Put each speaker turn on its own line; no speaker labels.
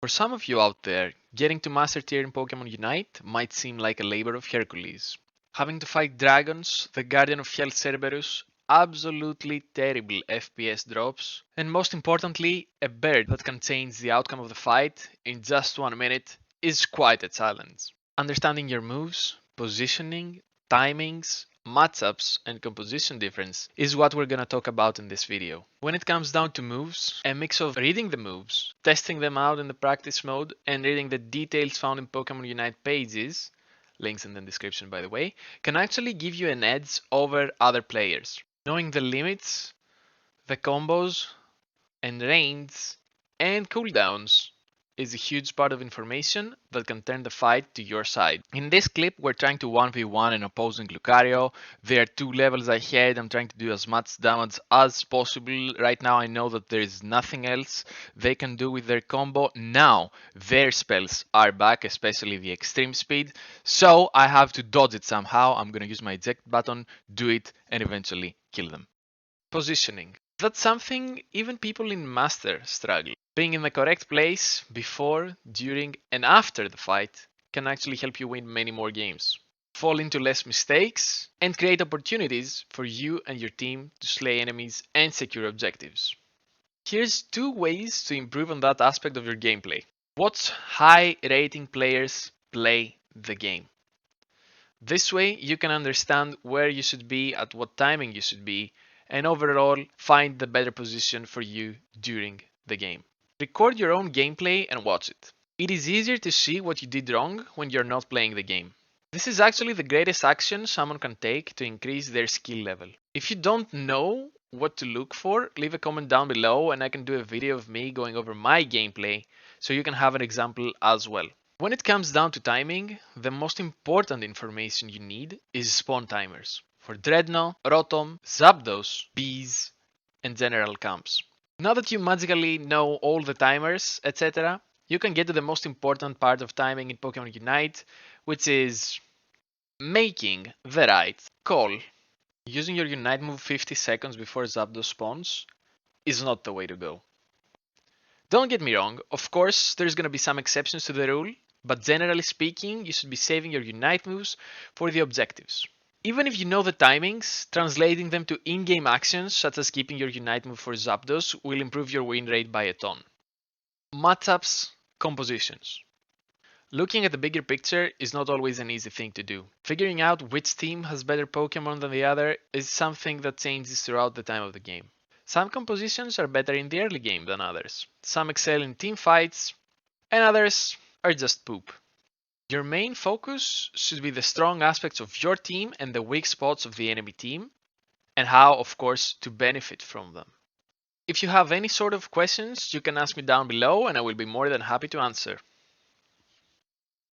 For some of you out there, getting to Master Tier in Pokemon Unite might seem like a labor of Hercules. Having to fight dragons, the Guardian of Fjell Cerberus, absolutely terrible FPS drops, and most importantly, a bird that can change the outcome of the fight in just 1 minute is quite a challenge. Understanding your moves, positioning, timings, matchups, and composition difference is what we're gonna talk about in this video. When it comes down to moves, a mix of reading the moves, testing them out in the practice mode, and reading the details found in Pokemon Unite pages, links in the description by the way, can actually give you an edge over other players. Knowing the limits, the combos, and range, and cooldowns is a huge part of information that can turn the fight to your side. In this clip, we're trying to 1v1 an opposing Lucario. They are 2 levels ahead. I'm trying to do as much damage as possible. Right now, I know that there is nothing else they can do with their combo. Now, their spells are back, especially the extreme speed. So I have to dodge it somehow. I'm gonna use my eject button, do it, and eventually kill them. Positioning. That's something even people in Master struggle. Being in the correct place before, during, and after the fight can actually help you win many more games. Fall into less mistakes and create opportunities for you and your team to slay enemies and secure objectives. Here's 2 ways to improve on that aspect of your gameplay. Watch high rating players play the game. This way you can understand where you should be, at what timing you should be, and overall find the better position for you during the game. Record your own gameplay and watch it. It is easier to see what you did wrong when you're not playing the game. This is actually the greatest action someone can take to increase their skill level. If you don't know what to look for, leave a comment down below and I can do a video of me going over my gameplay so you can have an example as well. When it comes down to timing, the most important information you need is spawn timers for Dreadnought, Rotom, Zapdos, Bees, and general camps. Now that you magically know all the timers, etc., you can get to the most important part of timing in Pokemon Unite, which is making the right call. Using your Unite move 50 seconds before Zapdos spawns is not the way to go. Don't get me wrong, of course there's gonna be some exceptions to the rule, but generally speaking, you should be saving your Unite moves for the objectives. Even if you know the timings, translating them to in-game actions such as keeping your Unite move for Zapdos will improve your win rate by a ton. Matchups, compositions. Looking at the bigger picture is not always an easy thing to do. Figuring out which team has better Pokemon than the other is something that changes throughout the time of the game. Some compositions are better in the early game than others. Some excel in team fights, and others are just poop. Your main focus should be the strong aspects of your team and the weak spots of the enemy team, and how, of course, to benefit from them. If you have any sort of questions, you can ask me down below and I will be more than happy to answer.